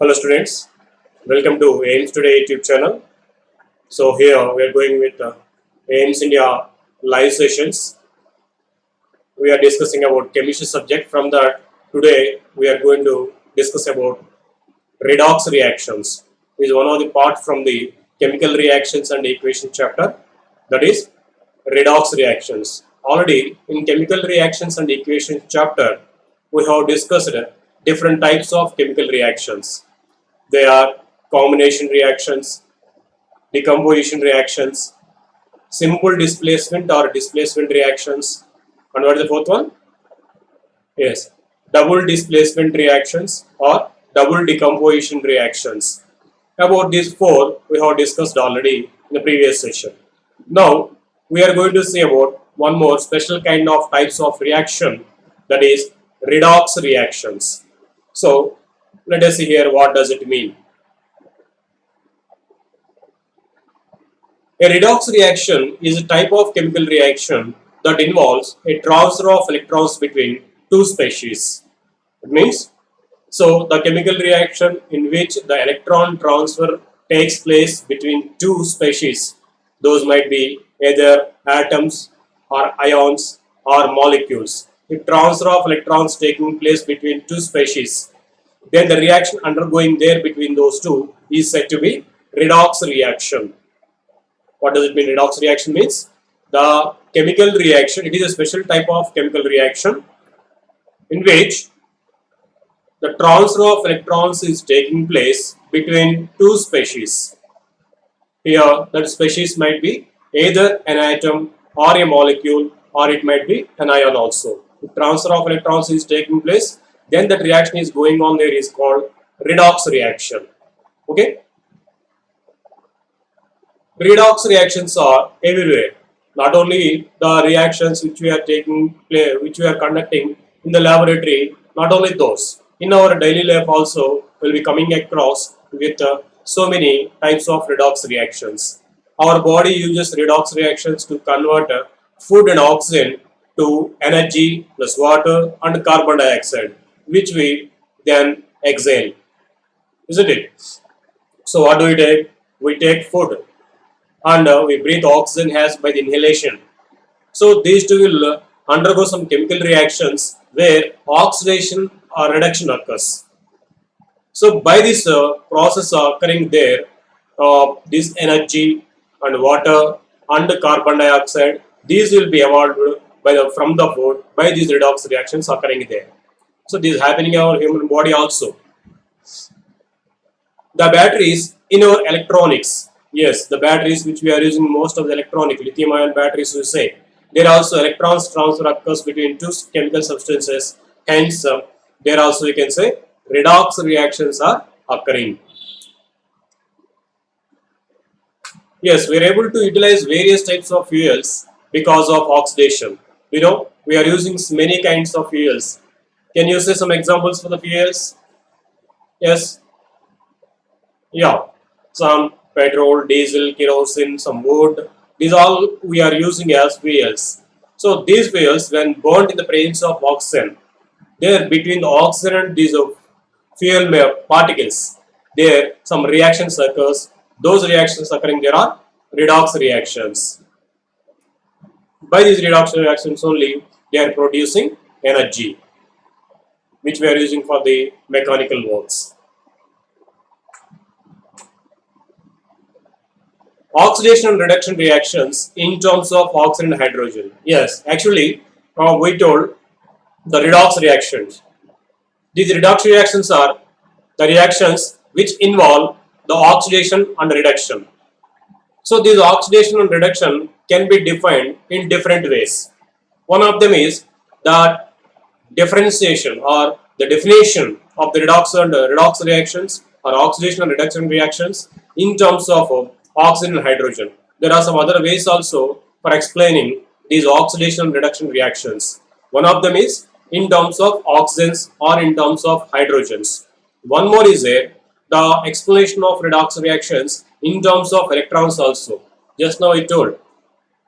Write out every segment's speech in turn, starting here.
Hello students, welcome to AIMS Today YouTube channel. So here we are going with AIMS India live sessions. We are discussing about chemistry subject. From that, today we are going to discuss about redox reactions. This is one of the part from the chemical reactions and equation chapter, that is redox reactions. Already in chemical reactions and equation chapter, we have discussed different types of chemical reactions. They are combination reactions, decomposition reactions, simple displacement or displacement reactions, and what is the fourth one? Yes, double displacement reactions or double decomposition reactions. About these four, we have discussed already in the previous session. Now, we are going to see about one more special kind of types of reaction, that is redox reactions. So, let us see here what does it mean. A redox reaction is a type of chemical reaction that involves a transfer of electrons between two species. It means, so the chemical reaction in which the electron transfer takes place between two species, those might be either atoms or ions or molecules. If transfer of electrons taking place between two species, then the reaction undergoing there between those two is said to be redox reaction. What does it mean? Redox reaction means the chemical reaction, it is a special type of chemical reaction in which the transfer of electrons is taking place between two species. Here, that species might be either an atom or a molecule, or it might be an ion also. If transfer of electrons is taking place, then that reaction is going on there is called redox reaction. Okay? Redox reactions are everywhere. Not only the reactions which we are conducting in the laboratory, not only those. In our daily life also, we'll be coming across with so many types of redox reactions. Our body uses redox reactions to convert food and oxygen to energy plus water and carbon dioxide, which we then exhale. Isn't it? So what do we take? We take food and we breathe oxygen as by the inhalation. So these two will undergo some chemical reactions where oxidation or reduction occurs. So by this process occurring there, this energy and water and carbon dioxide, these will be evolved from the food by these redox reactions occurring there. So this is happening in our human body also. The batteries in our electronics, yes, the batteries which we are using, most of the electronic lithium ion batteries we say, there also electrons transfer occurs between two chemical substances, hence there also you can say redox reactions are occurring. Yes, we are able to utilize various types of fuels because of oxidation. You know, we are using many kinds of fuels. Can you say some examples for the fuels? Yes. Yeah, some petrol, diesel, kerosene, some wood. These all we are using as fuels. So these fuels, when burnt in the presence of oxygen, there between the oxygen and these fuel particles, there some reactions occurs. Those reactions occurring there are redox reactions. By these redox reactions only, they are producing energy, which we are using for the mechanical works. Oxidation and reduction reactions in terms of oxygen and hydrogen. Yes, actually, we told the redox reactions. These redox reactions are the reactions which involve the oxidation and reduction. So, this oxidation and reduction can be defined in different ways. One of them is the differentiation or the definition of the redox and redox reactions or oxidation and reduction reactions in terms of oxygen and hydrogen. There are some other ways also for explaining these oxidation and reduction reactions. One of them is in terms of oxygens or in terms of hydrogens. One more is there, the explanation of redox reactions in terms of electrons also. Just now I told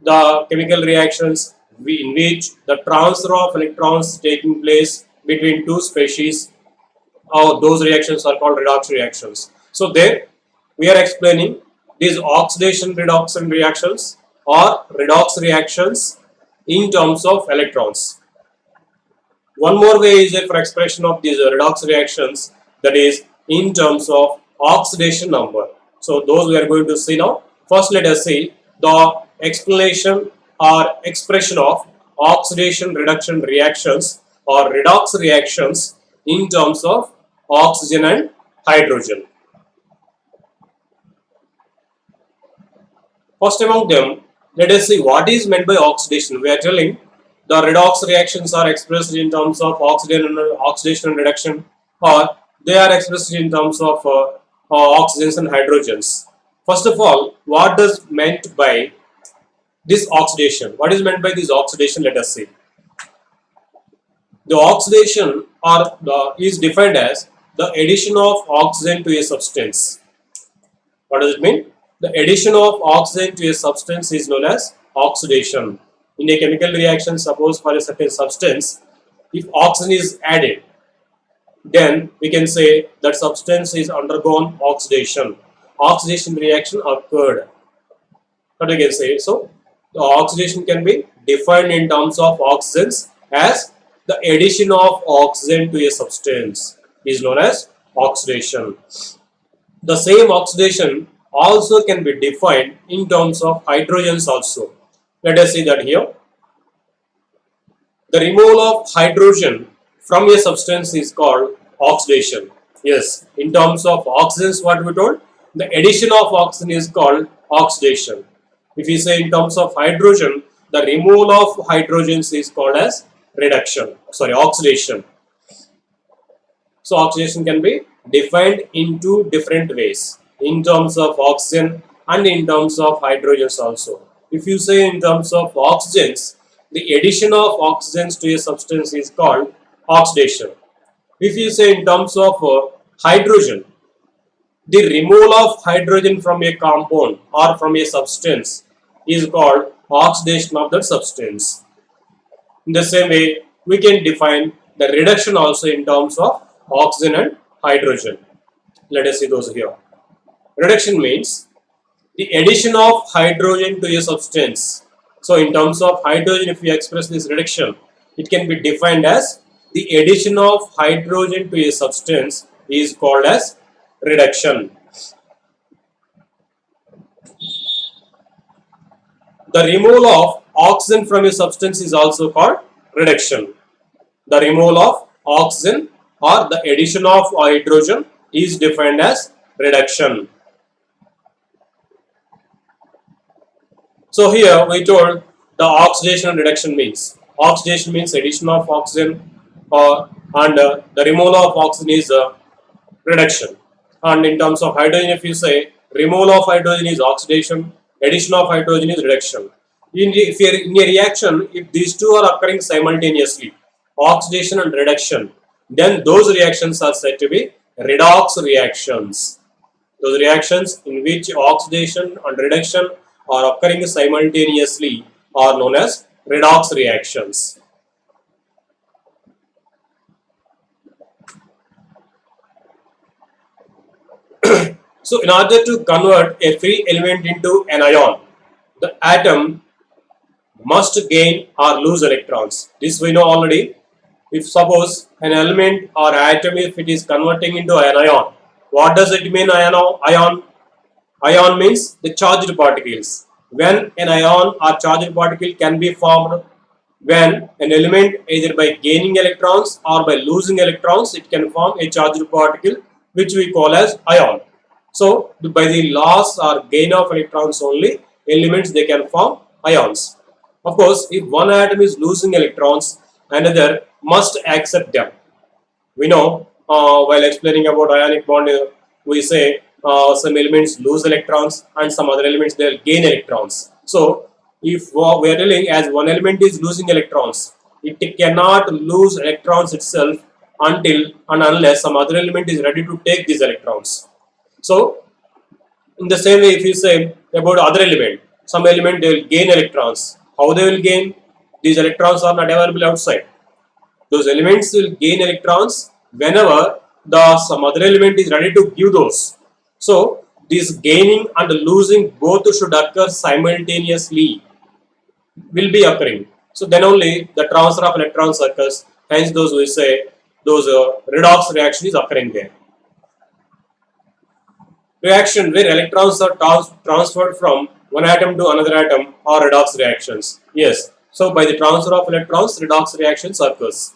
the chemical reactions in which the transfer of electrons taking place between two species those reactions are called redox reactions. So there we are explaining these oxidation reduction reactions or redox reactions in terms of electrons. One more way is for expression of these redox reactions, that is in terms of oxidation number. So those we are going to see now. First let us see the explanation or expression of oxidation reduction reactions or redox reactions in terms of oxygen and hydrogen. First among them, let us see what is meant by oxidation. We are telling the redox reactions are expressed in terms of oxidation and reduction, or they are expressed in terms of oxygens and hydrogens. First of all, what is meant by this oxidation? What is meant by this oxidation? Let us see. The oxidation is defined as the addition of oxygen to a substance. What does it mean? The addition of oxygen to a substance is known as oxidation. In a chemical reaction, suppose for a certain substance, if oxygen is added, then we can say that substance is undergone oxidation. Oxidation reaction occurred. What we can say? So, the oxidation can be defined in terms of oxygens as the addition of oxygen to a substance is known as oxidation. The same oxidation also can be defined in terms of hydrogens also. Let us see that here. The removal of hydrogen from a substance is called oxidation. Yes, in terms of oxygens, what we told, the addition of oxygen is called oxidation. If we say in terms of hydrogen, the removal of hydrogens is called as oxidation. So oxidation can be defined in two different ways, in terms of oxygen and in terms of hydrogens also. If you say in terms of oxygens, the addition of oxygens to a substance is called oxidation. If you say in terms of hydrogen, the removal of hydrogen from a compound or from a substance is called oxidation of that substance. In the same way, we can define the reduction also in terms of oxygen and hydrogen. Let us see those here. Reduction means the addition of hydrogen to a substance. So in terms of hydrogen, if we express this reduction, it can be defined as the addition of hydrogen to a substance is called as reduction. The removal of oxygen from a substance is also called reduction. The removal of oxygen or the addition of hydrogen is defined as reduction. So here we told the oxidation and reduction means. Oxidation means addition of oxygen and the removal of oxygen is reduction. And in terms of hydrogen, if you say removal of hydrogen is oxidation, addition of hydrogen is reduction. In a reaction, if these two are occurring simultaneously, oxidation and reduction, then those reactions are said to be redox reactions. Those reactions in which oxidation and reduction are occurring simultaneously are known as redox reactions. So in order to convert a free element into an ion, the atom must gain or lose electrons. This we know already. If suppose an element or atom, if it is converting into an ion, what does it mean ion? Ion means the charged particles. When an ion or charged particle can be formed when an element either by gaining electrons or by losing electrons, it can form a charged particle which we call as ion. So by the loss or gain of electrons only, elements they can form ions. Of course, if one atom is losing electrons, another must accept them. We know while explaining about ionic bond, we say some elements lose electrons and some other elements they will gain electrons. So if we are telling as one element is losing electrons, it cannot lose electrons itself until and unless some other element is ready to take these electrons. So in the same way, if you say about other element, some element they will gain electrons. How they will gain? These electrons are not available outside. Those elements will gain electrons whenever the some other element is ready to give those. So this gaining and losing both should occur simultaneously, will be occurring. So then only the transfer of electrons occurs. Hence, those we say those redox reaction is occurring there. Reaction where electrons are transferred from one atom to another atom are redox reactions. Yes. So by the transfer of electrons, redox reactions occurs.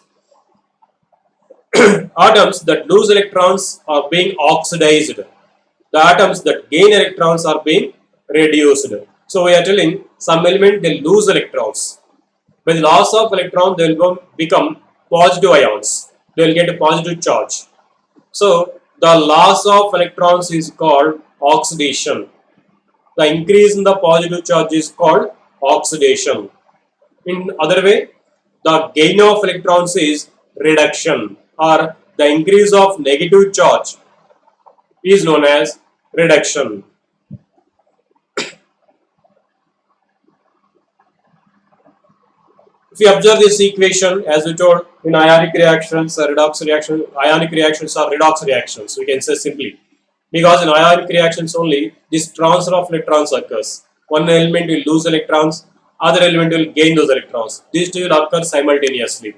Atoms that lose electrons are being oxidized. The atoms that gain electrons are being reduced. So we are telling some element they lose electrons. By the loss of electron, they will become positive ions. They will get a positive charge. So the loss of electrons is called oxidation. The increase in the positive charge is called oxidation. In other way, the gain of electrons is reduction, or the increase of negative charge is known as reduction. If you observe this equation, as we told, in ionic reactions, redox reaction, ionic reactions are redox reactions. We can say simply, because in ionic reactions only this transfer of electrons occurs. One element will lose electrons, other element will gain those electrons. These two will occur simultaneously.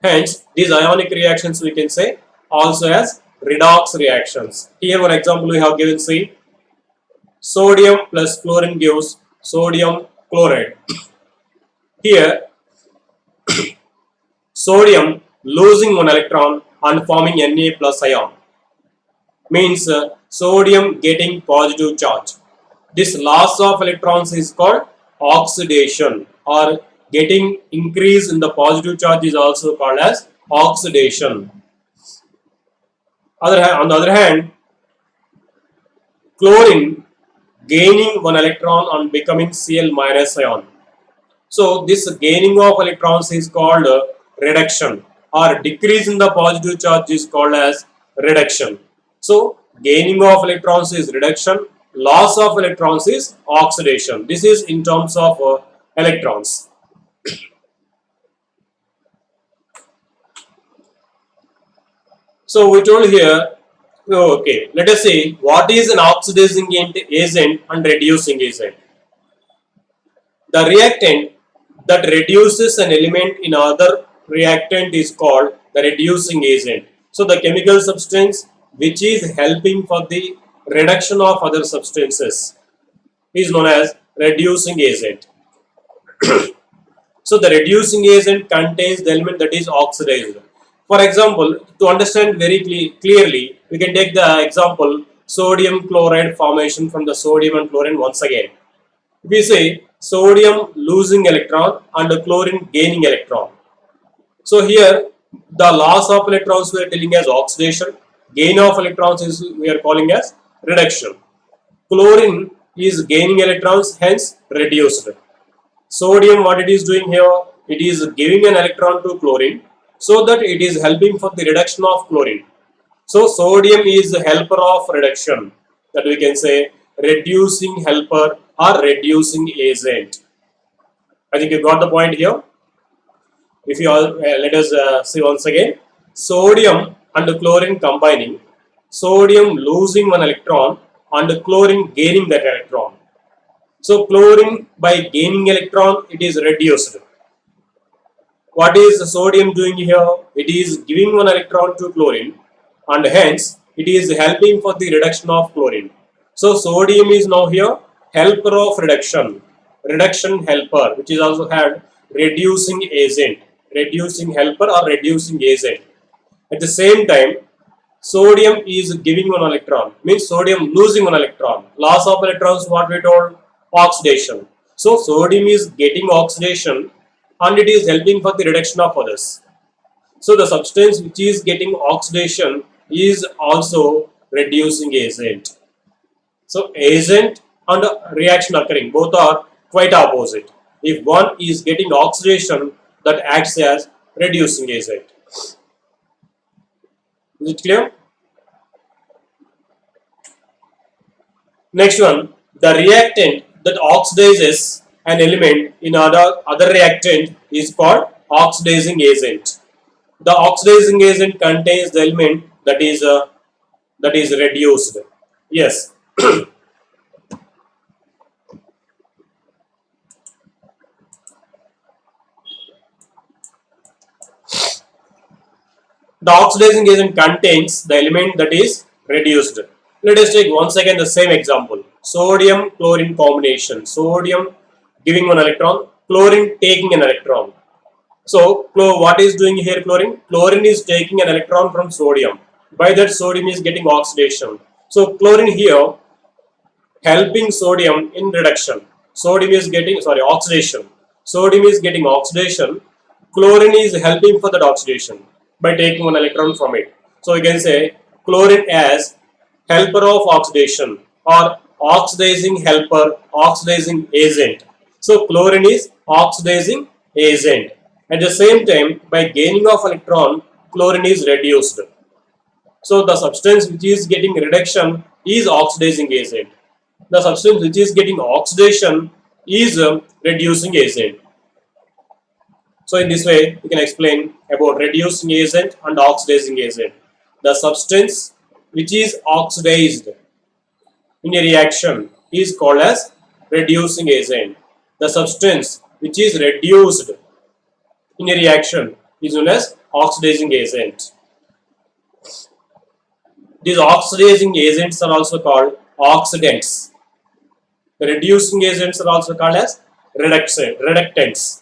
Hence, these ionic reactions we can say also as redox reactions. Here, one example we have given: see, sodium plus chlorine gives sodium chloride. Here, sodium losing one electron and forming Na plus ion means sodium getting positive charge. This loss of electrons is called oxidation, or getting increase in the positive charge is also called as oxidation. On the other hand, chlorine gaining one electron and becoming Cl minus ion. So this gaining of electrons is called reduction, or decrease in the positive charge is called as reduction. So gaining of electrons is reduction, loss of electrons is oxidation. This is in terms of electrons. So we told here, okay, let us see what is an oxidizing agent and reducing agent. The reactant that reduces an element in other reactant is called the reducing agent. So the chemical substance which is helping for the reduction of other substances is known as reducing agent. So the reducing agent contains the element that is oxidized. For example, to understand very clearly, we can take the example sodium chloride formation from the sodium and chlorine once again. We say sodium losing electron and chlorine gaining electron. So here the loss of electrons we are telling as oxidation, gain of electrons is we are calling as reduction. Chlorine is gaining electrons, hence reduced. Sodium, what it is doing here, it is giving an electron to chlorine so that it is helping for the reduction of chlorine. So sodium is the helper of reduction, that we can say reducing helper or reducing agent. I think you got the point here. If you all let us see once again, sodium and chlorine combining, sodium losing one electron and chlorine gaining that electron. So chlorine by gaining electron, it is reduced. What is sodium doing here? It is giving one electron to chlorine and hence it is helping for the reduction of chlorine. So sodium is now here helper of reduction, reduction helper, which is also had reducing agent, reducing helper or reducing agent. At the same time, sodium is giving one electron, means sodium losing one electron. Loss of electrons, what we told, oxidation. So sodium is getting oxidation and it is helping for the reduction of others. So the substance which is getting oxidation is also reducing agent. So agent and reaction occurring, both are quite opposite. If one is getting oxidation, that acts as reducing agent. Is it clear? Next one, the reactant that oxidizes an element in other reactant is called oxidizing agent. The oxidizing agent contains the element that is reduced. Yes. The oxidizing agent contains the element that is reduced. Let us take once again the same example. Sodium chlorine combination. Sodium giving one electron, chlorine taking an electron. So what is doing here chlorine? Chlorine is taking an electron from sodium. By that sodium is getting oxidation. So chlorine here helping sodium in reduction. Sodium is getting oxidation. Sodium is getting oxidation. Chlorine is helping for that oxidation by taking one electron from it. So we can say chlorine as helper of oxidation or oxidizing helper, oxidizing agent. So chlorine is oxidizing agent. At the same time, by gaining of electron, chlorine is reduced. So the substance which is getting reduction is oxidizing agent. The substance which is getting oxidation is a reducing agent. So in this way, we can explain about reducing agent and oxidizing agent. The substance which is oxidized in a reaction is called as reducing agent. The substance which is reduced in a reaction is known as oxidizing agent. These oxidizing agents are also called oxidants. The reducing agents are also called as reductants.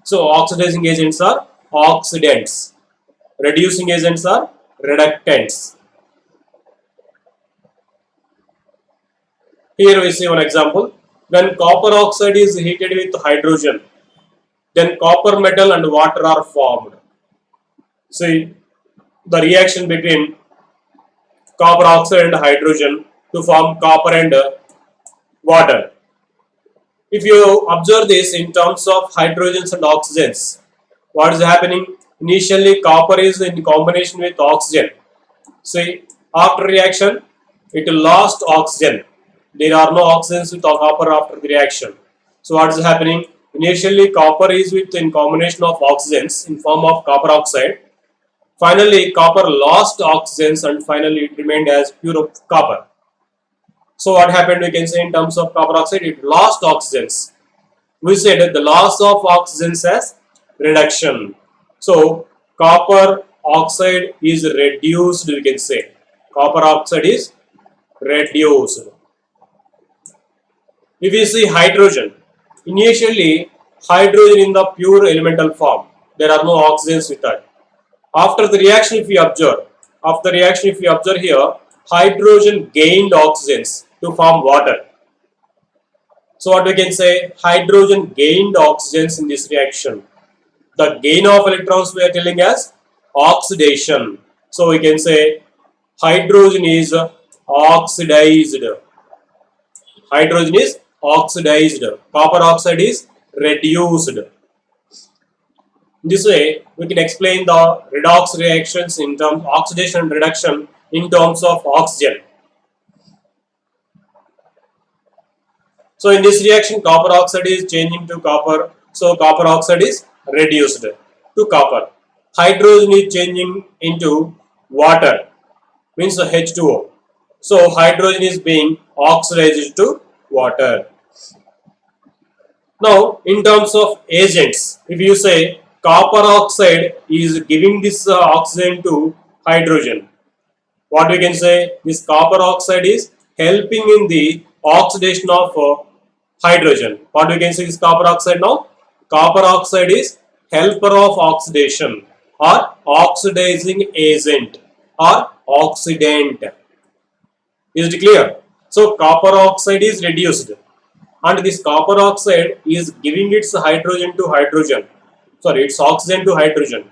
So oxidizing agents are oxidants. Reducing agents are reductants. Here we see one example. When copper oxide is heated with hydrogen, then copper metal and water are formed. See the reaction between copper oxide and hydrogen to form copper and water. If you observe this in terms of hydrogens and oxygens, what is happening? Initially, copper is in combination with oxygen. See, after reaction, it lost oxygen. There are no oxygens with copper after the reaction. So, what is happening? Initially, copper is with in combination of oxygens in form of copper oxide. Finally, copper lost oxygens and finally it remained as pure copper. So what happened, we can say in terms of copper oxide, it lost oxygens. We said that the loss of oxygens as reduction. So copper oxide is reduced, we can say. Copper oxide is reduced. If we see hydrogen, initially hydrogen in the pure elemental form, there are no oxygens with that. After the reaction, if we observe here, hydrogen gained oxygens to form water. So what we can say, hydrogen gained oxygens in this reaction. The gain of electrons we are telling as oxidation. So we can say hydrogen is oxidized. Hydrogen is oxidized. Copper oxide is reduced. This way, we can explain the redox reactions in terms of oxidation and reduction in terms of oxygen. So in this reaction, copper oxide is changing to copper. So copper oxide is reduced to copper. Hydrogen is changing into water, means H2O. So hydrogen is being oxidized to water. Now, in terms of agents, if you say copper oxide is giving this oxygen to hydrogen, what we can say, this copper oxide is helping in the oxidation of hydrogen. What we can say is copper oxide now? Copper oxide is helper of oxidation or oxidizing agent or oxidant. Is it clear? So copper oxide is reduced and this copper oxide is giving its hydrogen to hydrogen. Sorry, it's oxygen to hydrogen.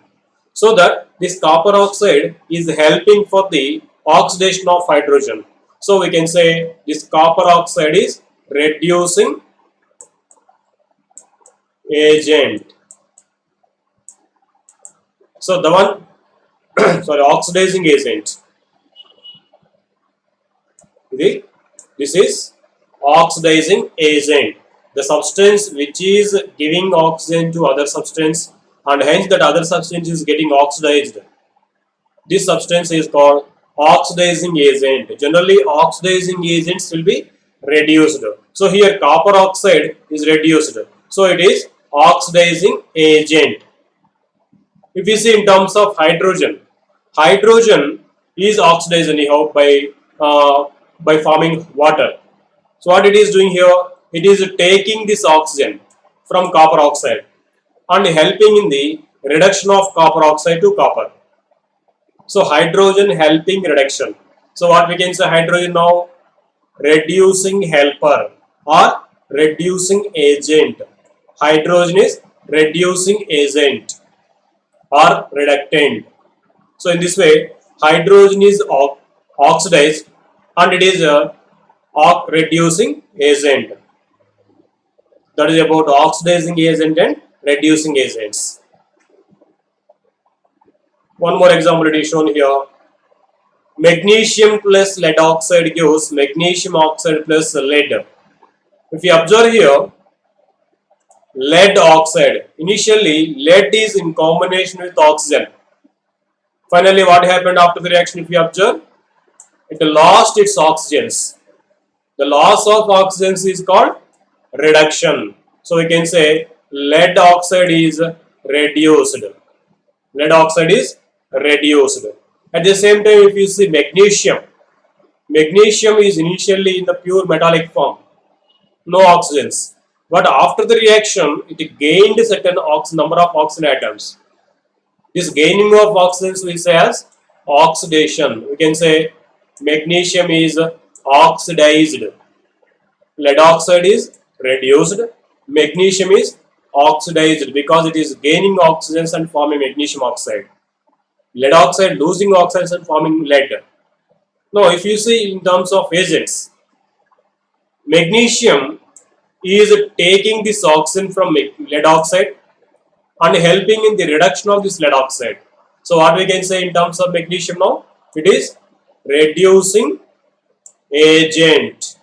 So that this copper oxide is helping for the oxidation of hydrogen. So we can say this copper oxide is reducing agent. So the one oxidizing agent. This is oxidizing agent. The substance which is giving oxygen to other substance and hence that other substance is getting oxidized. this substance is called oxidizing agent. Generally, oxidizing agents will be reduced. So here copper oxide is reduced. So it is oxidizing agent. If you see in terms of hydrogen, hydrogen is oxidized anyhow by forming water. So what it is doing here, it is taking this oxygen from copper oxide and helping in the reduction of copper oxide to copper. So hydrogen helping reduction. So what we can say hydrogen now, reducing helper or reducing agent. Hydrogen is reducing agent or reductant. So in this way, hydrogen is oxidized and it is a reducing agent. That is about oxidizing agent and reducing agents. One more example it is shown here. Magnesium plus lead oxide gives magnesium oxide plus lead. If you observe here, lead oxide, initially lead is in combination with oxygen. Finally, what happened after the reaction? If you observe, it lost its oxygens. The loss of oxygens is called reduction. So we can say lead oxide is reduced. Lead oxide is reduced. At the same time, if you see magnesium, magnesium is initially in the pure metallic form, no oxygens. But after the reaction, it gained a certain number of oxygen atoms. This gaining of oxygens we say as oxidation. We can say magnesium is oxidized. Lead oxide is reduced. Magnesium is oxidized because it is gaining oxygens and forming magnesium oxide. Lead oxide losing oxygens and forming lead. Now, if you see in terms of agents, magnesium is taking this oxygen from lead oxide and helping in the reduction of this lead oxide. So, what we can say in terms of magnesium now, it is reducing agent.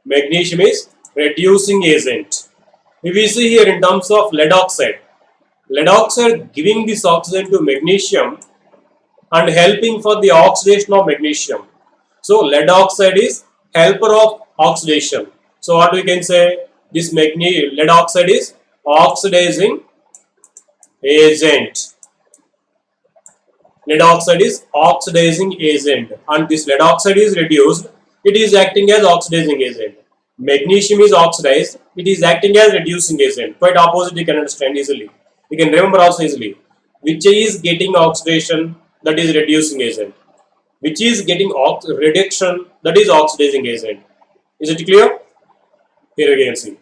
Magnesium is reducing agent. If we see here in terms of lead oxide giving this oxygen to magnesium and helping for the oxidation of magnesium. So lead oxide is helper of oxidation. So what we can say, this lead oxide is oxidizing agent. Lead oxide is oxidizing agent, and this lead oxide is reduced, it is acting as oxidizing agent. Magnesium is oxidized, it is acting as reducing agent. Quite opposite, you can understand easily. You can remember also easily. Which is getting oxidation, that is reducing agent. Which is getting reduction, that is oxidizing agent. Is it clear? Here you can see.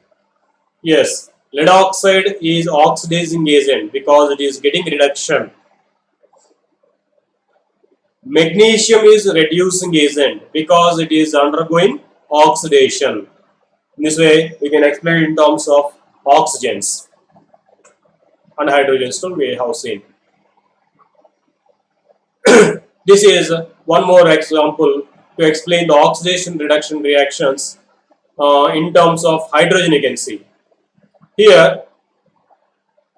Yes, lead oxide is oxidizing agent because it is getting reduction. Magnesium is reducing agent because it is undergoing oxidation. In this way, we can explain in terms of oxygens and hydrogens too we have seen. This is one more example to explain the oxidation reduction reactions in terms of hydrogen. You can see here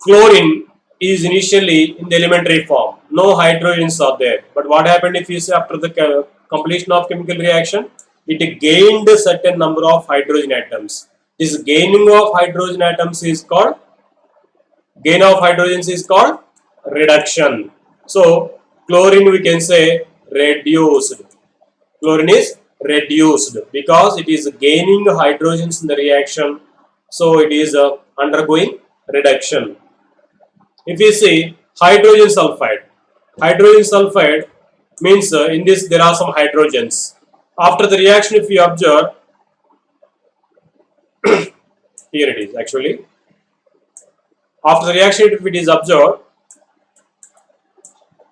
chlorine is initially in the elementary form, no hydrogens are there, but what happened if you see after the completion of chemical reaction, it gained a certain number of hydrogen atoms. This gaining of hydrogen atoms is called reduction. So chlorine we can say reduced. Chlorine is reduced because it is gaining hydrogens in the reaction, so it is undergoing reduction. If we see hydrogen sulfide means in this there are some hydrogens. After the reaction, if you observe, here it is actually. After the reaction, if it is observed,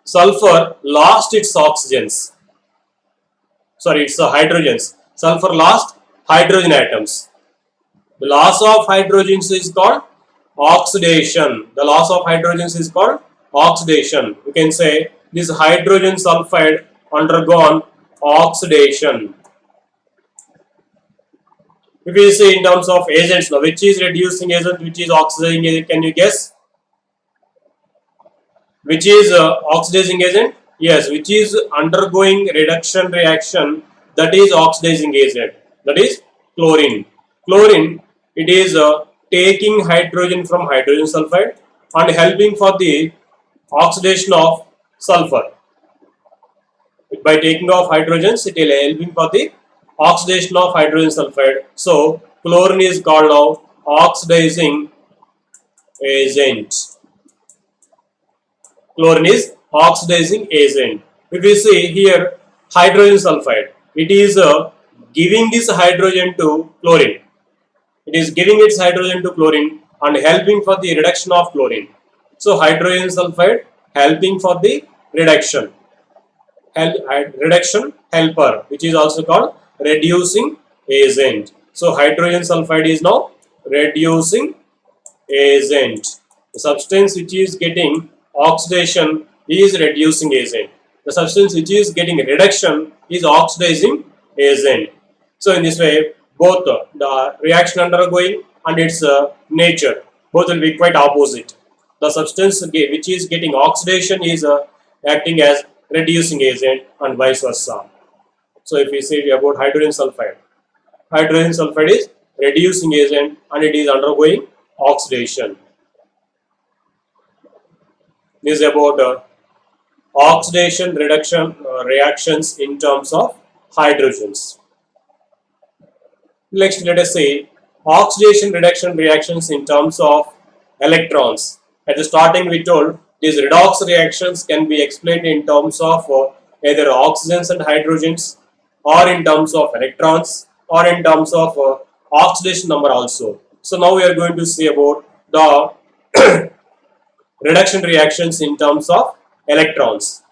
sulfur lost its oxygens. Sorry, it's hydrogens. Sulfur lost hydrogen atoms. The loss of hydrogens is called oxidation. The loss of hydrogens is called oxidation. You can say this hydrogen sulfide undergone oxidation. If you see in terms of agents now, which is reducing agent, which is oxidizing agent, can you guess? Which is oxidizing agent? Yes, which is undergoing reduction reaction, that is oxidizing agent, that is chlorine. Chlorine, it is taking hydrogen from hydrogen sulfide and helping for the oxidation of sulfur. By taking off hydrogens, it will helping for the oxidation of hydrogen sulfide. So chlorine is called now oxidizing agent. Chlorine is oxidizing agent. If we see here hydrogen sulfide, it is giving this hydrogen to chlorine. It is giving its hydrogen to chlorine and helping for the reduction of chlorine. So hydrogen sulfide helping for the reduction. Reduction helper, which is also called reducing agent. So hydrogen sulfide is now reducing agent. The substance which is getting oxidation is reducing agent. The substance which is getting reduction is oxidizing agent. So in this way, both the reaction undergoing and its nature, both will be quite opposite. The substance which is getting oxidation is acting as reducing agent and vice versa. So if we say about hydrogen sulfide is reducing agent and it is undergoing oxidation. This is about oxidation reduction reactions in terms of hydrogens. Next, let us say oxidation reduction reactions in terms of electrons. At the starting, we told these redox reactions can be explained in terms of either oxygens and hydrogens, or in terms of electrons, or in terms of oxidation number also. So now we are going to see about the reduction reactions in terms of electrons.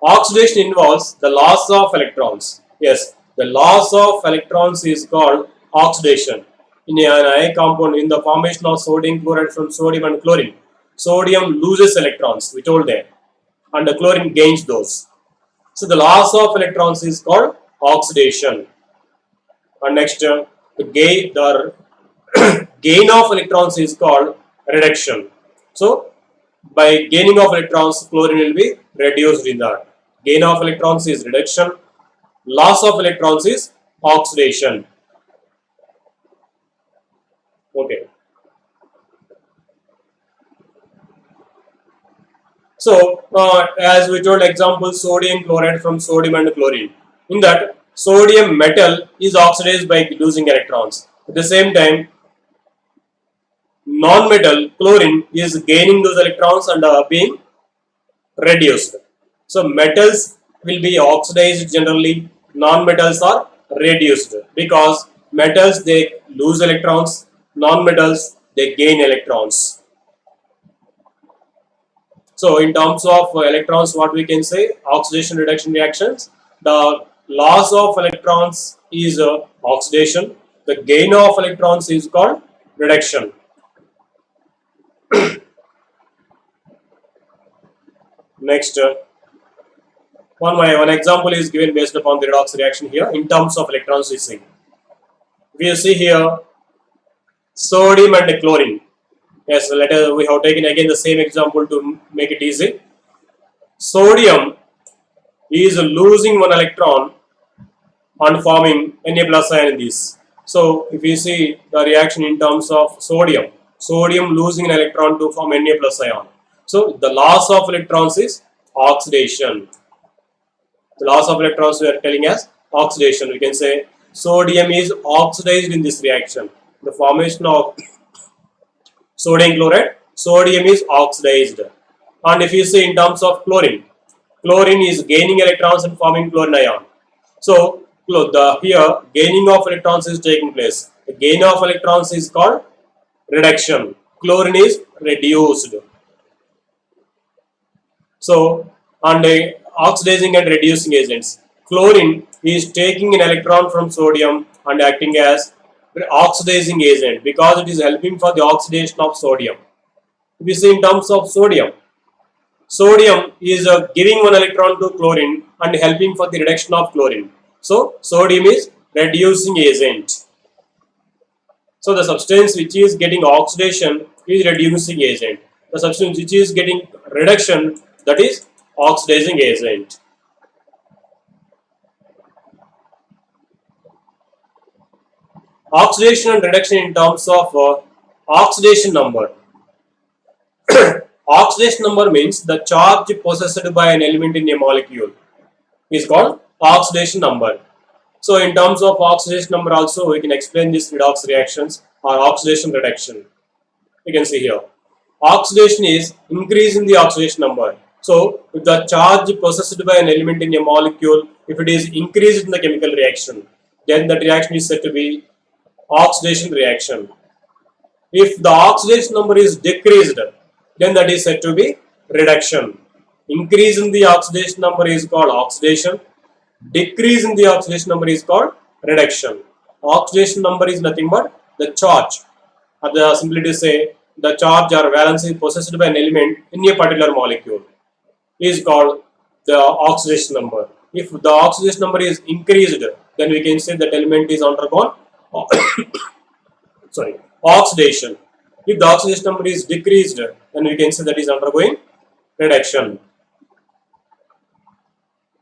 Oxidation involves the loss of electrons. Yes, the loss of electrons is called oxidation. In an ionic compound, in the formation of sodium chloride from sodium and chlorine, sodium loses electrons, we told that, and the chlorine gains those. So the loss of electrons is called oxidation. And next, the gain of electrons is called reduction. So by gaining of electrons, chlorine will be reduced in that. Gain of electrons is reduction, loss of electrons is oxidation. Okay. So as we told example, sodium chloride from sodium and chlorine. In that, sodium metal is oxidized by losing electrons. At the same time, non-metal chlorine is gaining those electrons and being reduced. So metals will be oxidized generally, non-metals are reduced, because metals they lose electrons, non-metals they gain electrons. So in terms of electrons, what we can say, oxidation reduction reactions, the loss of electrons is oxidation, the gain of electrons is called reduction. Next, one example is given based upon the redox reaction here in terms of electrons we see. We see here sodium and chlorine. Yes, we have taken again the same example to make it easy. Sodium is losing one electron and forming Na plus ion in this. So if you see the reaction in terms of sodium losing an electron to form Na plus ion. So the loss of electrons is oxidation. The loss of electrons we are telling as oxidation. We can say sodium is oxidized in this reaction. The formation of sodium chloride, sodium is oxidized. And if you see in terms of chlorine is gaining electrons and forming chlorine ion. So here gaining of electrons is taking place. The gain of electrons is called reduction. Chlorine is reduced. So, and oxidizing and reducing agents. Chlorine is taking an electron from sodium and acting as oxidizing agent, because it is helping for the oxidation of sodium. If you see in terms of sodium is giving one electron to chlorine and helping for the reduction of chlorine. So sodium is reducing agent. So the substance which is getting oxidation is reducing agent. The substance which is getting reduction, that is oxidizing agent. Oxidation and reduction in terms of oxidation number. Oxidation number means the charge possessed by an element in a molecule is called oxidation number. So in terms of oxidation number also, we can explain these redox reactions or oxidation reduction. You can see here. Oxidation is increase in the oxidation number. So if the charge possessed by an element in a molecule, if it is increased in the chemical reaction, then that reaction is said to be oxidation reaction. If the oxidation number is decreased, then that is said to be reduction. Increase in the oxidation number is called oxidation. Decrease in the oxidation number is called reduction. Oxidation number is nothing but the charge. Simply to say, the charge or valency possessed by an element in a particular molecule is called the oxidation number. If the oxidation number is increased, then we can say that element is undergone oxidation. If the oxidation number is decreased, then we can say that is undergoing reduction.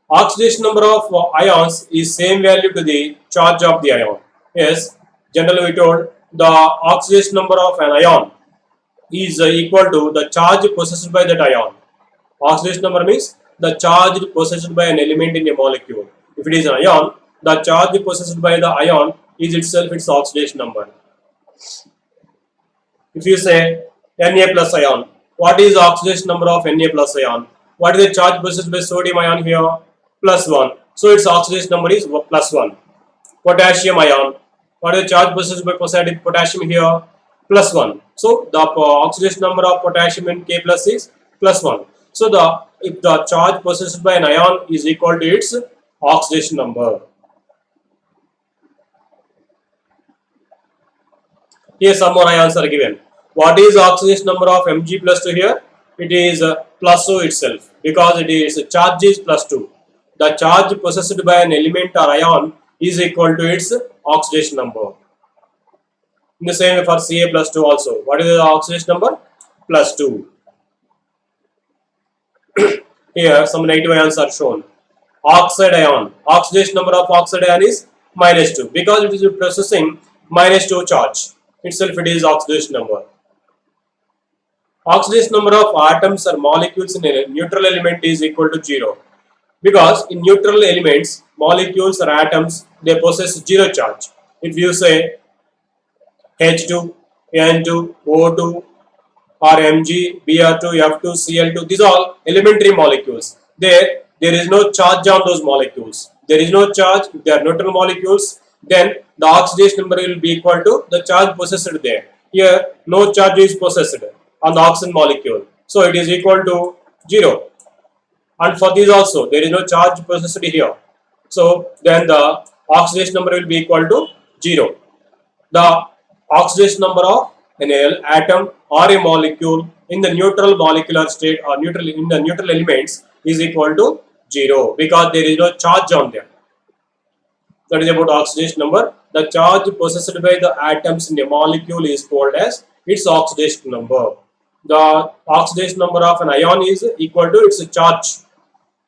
Oxidation number of ions is same value to the charge of the ion. Yes, generally we told the oxidation number of an ion is equal to the charge possessed by that ion. Oxidation number means the charge possessed by an element in a molecule. If it is an ion, the charge possessed by the ion is itself its oxidation number. If you say Na plus ion, what is the oxidation number of Na plus ion? What is the charge possessed by sodium ion here? Plus 1. So its oxidation number is plus 1. Potassium ion, what is the charge possessed by potassium here? Plus 1. So the oxidation number of potassium in K plus is plus 1. So if the charge possessed by an ion is equal to its oxidation number. Here some more ions are given. What is the oxidation number of Mg plus 2 here? It is plus 2 itself, because it is charge is plus 2. The charge possessed by an element or ion is equal to its oxidation number. In the same way for Ca plus 2 also. What is the oxidation number? Plus 2. Here some negative ions are shown. Oxide ion. Oxidation number of oxide ion is minus 2, because it is possessing minus 2 charge. Itself it is oxidation number. Oxidation number of atoms or molecules in a neutral element is equal to 0, because in neutral elements, molecules or atoms, they possess 0 charge. If you say H2, N2, O2 or Mg, Br2, F2, Cl2, these are all elementary molecules. There is no charge on those molecules. There is no charge. If they are neutral molecules, then the oxidation number will be equal to the charge possessed there. Here no charge is possessed on the oxygen molecule, so it is equal to 0. And for these also there is no charge possessed here, so then the oxidation number will be equal to 0. The oxidation number of an atom or a molecule in the neutral molecular state or neutral in the neutral elements is equal to 0, because there is no charge on them. That is about oxidation number. The charge possessed by the atoms in a molecule is called as its oxidation number. The oxidation number of an ion is equal to its charge.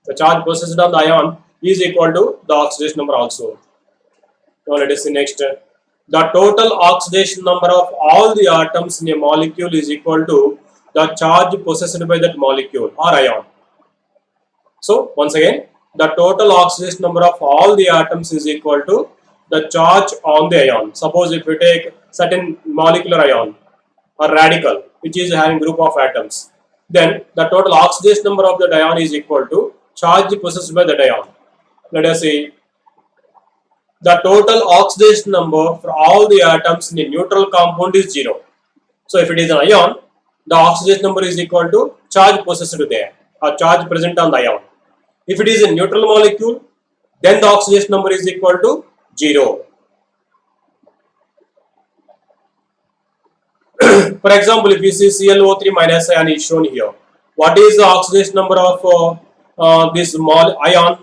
The charge possessed on the ion is equal to the oxidation number also. Now let us see next. The total oxidation number of all the atoms in a molecule is equal to the charge possessed by that molecule or ion. So once again, the total oxidation number of all the atoms is equal to the charge on the ion. Suppose if we take certain molecular ion or radical which is having group of atoms, then the total oxidation number of the ion is equal to charge possessed by that ion. Let us see. The total oxidation number for all the atoms in a neutral compound is 0. So if it is an ion, the oxidation number is equal to charge possessed there or charge present on the ion. If it is a neutral molecule, then the oxidation number is equal to 0. For example, if you see ClO3 minus ion is shown here, what is the oxidation number of this ion?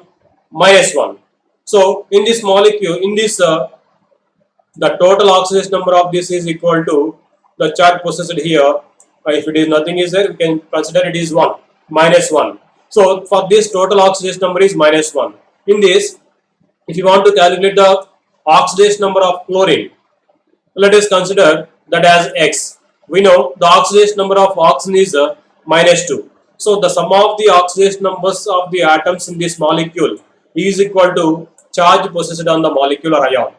Minus 1. So in this molecule, in this the total oxidation number of this is equal to the charge possessed here If it is nothing is there, we can consider it is 1, minus 1. So for this total oxidation number is minus 1. In this, if you want to calculate the oxidation number of chlorine, let us consider that as X. We know the oxidation number of oxygen is minus 2. So the sum of the oxidation numbers of the atoms in this molecule is equal to charge possessed on the molecular ion.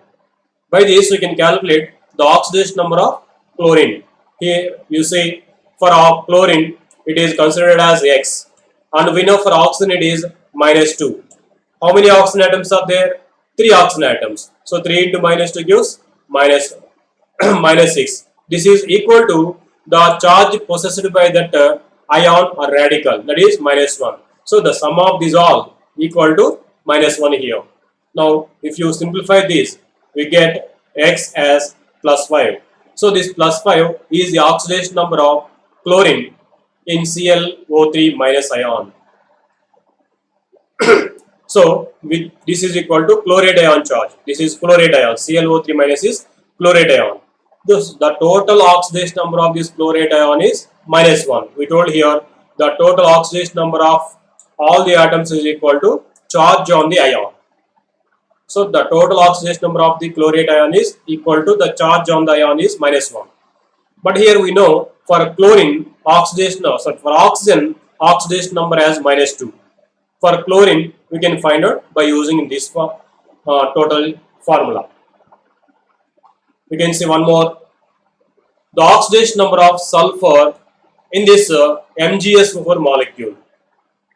By this we can calculate the oxidation number of chlorine. Here you see for chlorine it is considered as X, and we know for oxygen it is minus 2. How many oxygen atoms are there? 3 oxygen atoms. So 3 into minus 2 gives minus minus 6. This is equal to the charge possessed by that ion or radical, that is minus 1. So the sum of these all equal to minus 1 here. Now if you simplify this, we get X as plus 5. So this plus 5 is the oxidation number of chlorine in ClO3 minus ion. So this is equal to chloride ion charge. This is chloride ion. ClO3 minus is chloride ion. Thus the total oxidation number of this chloride ion is minus 1. We told here the total oxidation number of all the atoms is equal to charge on the ion. So the total oxidation number of the chloride ion is equal to the charge on the ion is minus 1. But here we know for chlorine oxidation, for oxygen oxidation number as minus 2. For chlorine we can find out by using this total formula. We can see one more. The oxidation number of sulfur in this MgSO4 molecule.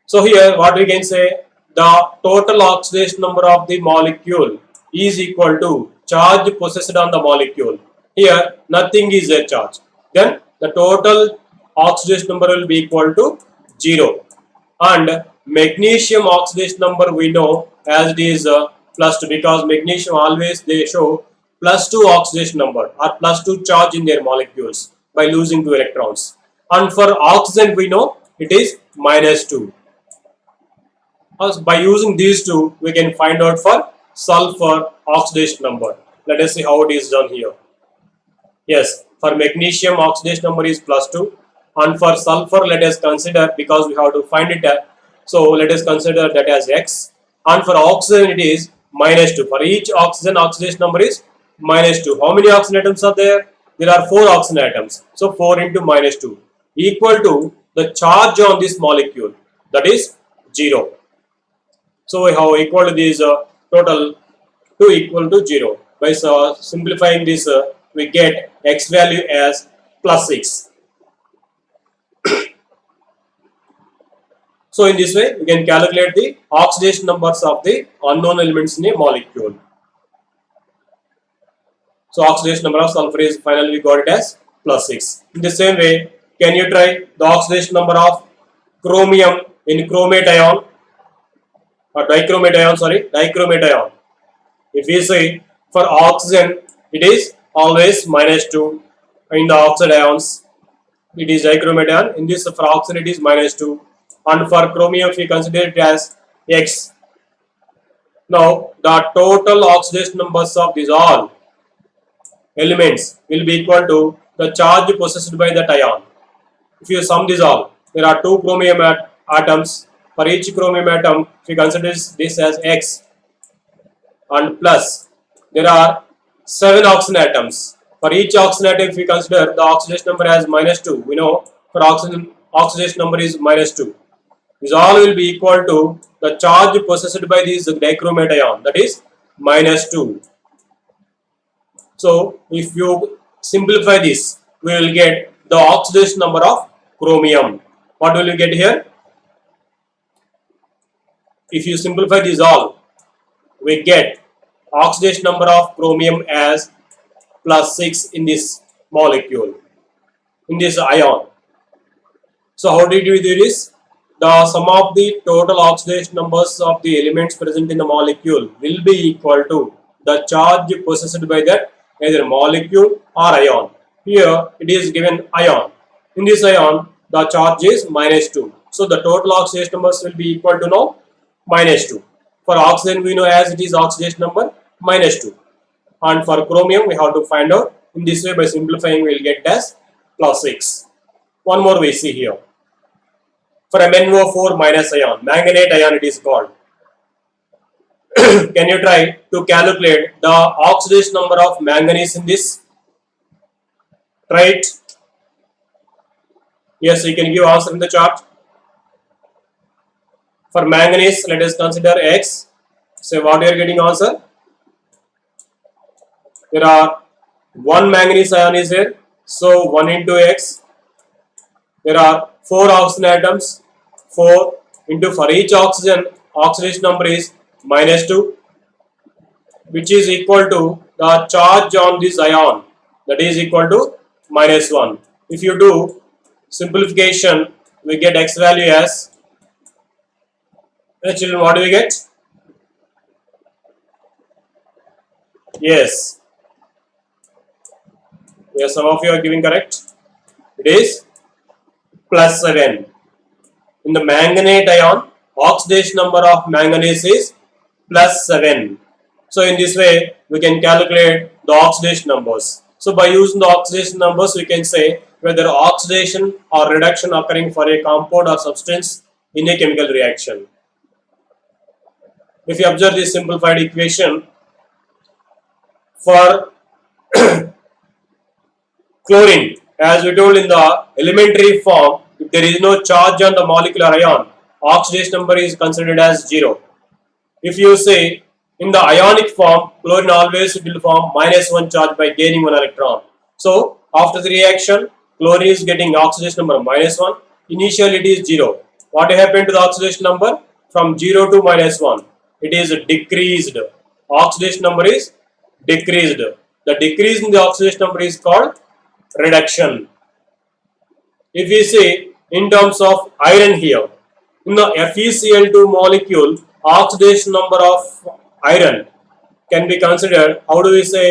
So here what we can say, the total oxidation number of the molecule is equal to charge possessed on the molecule. Here nothing is a charge. Then the total oxidation number will be equal to 0. And magnesium oxidation number we know as it is plus 2, because magnesium always they show plus 2 oxidation number or plus 2 charge in their molecules by losing 2 electrons. And for oxygen we know it is minus 2. By using these two we can find out for sulfur oxidation number. Let us see how it is done here. Yes, for magnesium oxidation number is plus 2, and for sulfur let us consider, because we have to find it, so let us consider that as X, and for oxygen it is minus 2. For each oxygen oxidation number is minus 2. How many oxygen atoms are there? There are 4 oxygen atoms. So 4 into minus 2 equal to the charge on this molecule, that is 0. So we have equal to this total 2 equal to 0. By simplifying this we get X value as plus 6. So in this way we can calculate the oxidation numbers of the unknown elements in a molecule. So oxidation number of sulfur is finally we got it as plus 6. In the same way, can you try the oxidation number of chromium in chromate ion or dichromate ion, dichromate ion. If we say for oxygen it is always minus 2, in the oxide ions it is dichromate ion. In this for oxygen it is minus 2, and for chromium if we consider it as X. Now the total oxidation numbers of these all elements will be equal to the charge possessed by that ion. If you sum these all, there are 2 chromium atoms. For each chromium atom, if we consider this as X, and plus there are 7 oxygen atoms. For each oxygen atom, if we consider the oxidation number as minus 2, we know for oxygen oxidation number is minus 2. This all will be equal to the charge possessed by this dichromate ion, that is minus 2. So if you simplify this, we will get the oxidation number of chromium. What will you get here? If you simplify this all, we get oxidation number of chromium as plus 6 in this molecule, in this ion. So how did we do this? The sum of the total oxidation numbers of the elements present in the molecule will be equal to the charge possessed by that either molecule or ion. Here it is given ion. In this ion the charge is minus 2. So the total oxidation numbers will be equal to now minus 2. For oxygen we know as it is oxidation number minus 2. And for chromium we have to find out. In this way by simplifying we will get as plus 6. One more we see here. For MnO4 minus ion, manganate ion it is called. Can you try to calculate the oxidation number of manganese in this? Try it. Yes, you can give answer in the chart. For manganese, let us consider X. Say what you are getting answer. There are 1 manganese ion is there. So 1 into X. There are 4 oxygen atoms. 4 into for each oxygen, oxidation number is -2, which is equal to the charge on this ion, that is equal to -1. If you do simplification, we get X value as, children, what do we get? Yes, some of you are giving correct. It is +7. In the manganate ion, oxidation number of manganese is +7. So in this way, we can calculate the oxidation numbers. So by using the oxidation numbers, we can say whether oxidation or reduction occurring for a compound or substance in a chemical reaction. If you observe this simplified equation, for chlorine, as we told in the elementary form, if there is no charge on the molecular ion, oxidation number is considered as 0. If you say in the ionic form, chlorine always will form -1 charge by gaining 1 electron. So after the reaction, chlorine is getting oxidation number -1. Initially it is 0. What happened to the oxidation number? From 0 to -1, it is decreased. Oxidation number is decreased. The decrease in the oxidation number is called reduction. If we say in terms of iron here, in the FeCl2 molecule, oxidation number of iron can be considered. How do we say,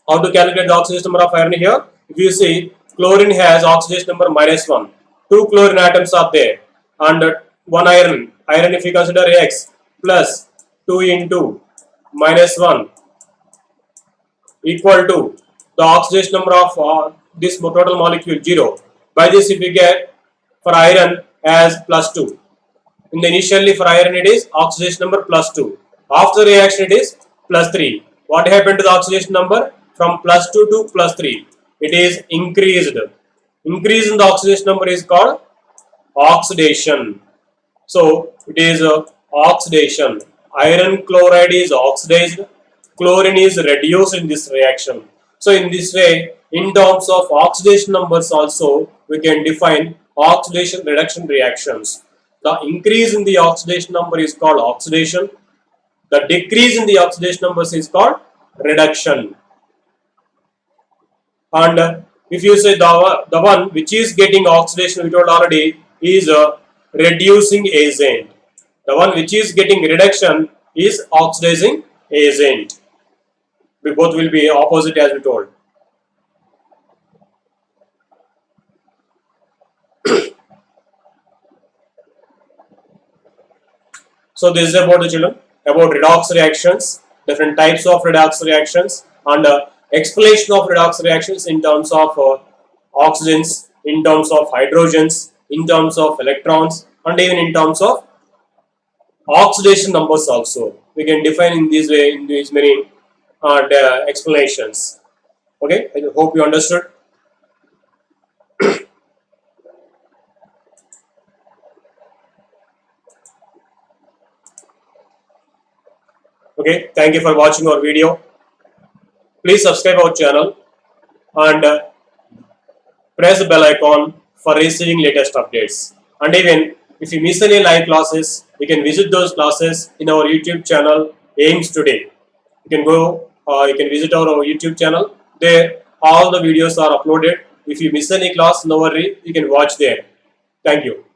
how to calculate the oxidation number of iron here? If you see, chlorine has oxidation number -1. 2 chlorine atoms are there, and 1 iron. Iron, if you consider X, plus 2 into -1 equal to the oxidation number of this total molecule 0. By this, if we get for iron as +2. In the initially for iron it is oxidation number +2. After reaction it is +3. What happened to the oxidation number? From +2 to +3. It is increased. Increase in the oxidation number is called oxidation. So it is oxidation. Iron chloride is oxidized. Chlorine is reduced in this reaction. So in this way, in terms of oxidation numbers also, we can define oxidation reduction reactions. The increase in the oxidation number is called oxidation. The decrease in the oxidation numbers is called reduction. And if you say the one which is getting oxidation, we told already, is a reducing agent. The one which is getting reduction is oxidizing agent. Both will be opposite as we told. So this is about the children, about redox reactions, different types of redox reactions, and explanation of redox reactions in terms of oxygens, in terms of hydrogens, in terms of electrons, and even in terms of oxidation numbers also. We can define in this way, in these many explanations. Okay, I hope you understood. Okay, thank you for watching our video. Please subscribe our channel and press the bell icon for receiving latest updates. And even if you miss any live classes, you can visit those classes in our YouTube channel, AIMS Today. You can go, you can visit our YouTube channel. There, all the videos are uploaded. If you miss any class, no worry, you can watch there. Thank you.